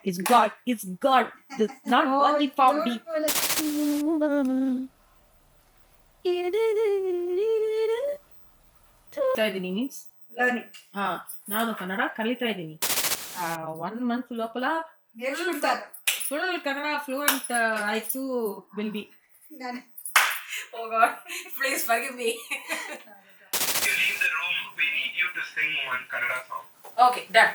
It's God. It's God. It's not only for me. ಇದ್ದೀನಿ means ನಾನು ಕನ್ನಡ ಕಲಿತಾ ಇದ್ದೀನಿ 1 month ಲೋಪಲ ಫುಲ್ ಕನ್ನಡ ಫ್ಲೂಯೆಂಟ್ ಆಯ್ತು will be. Oh God, please forgive me. You leave the room. We need you to sing one Kannada song. Okay, done.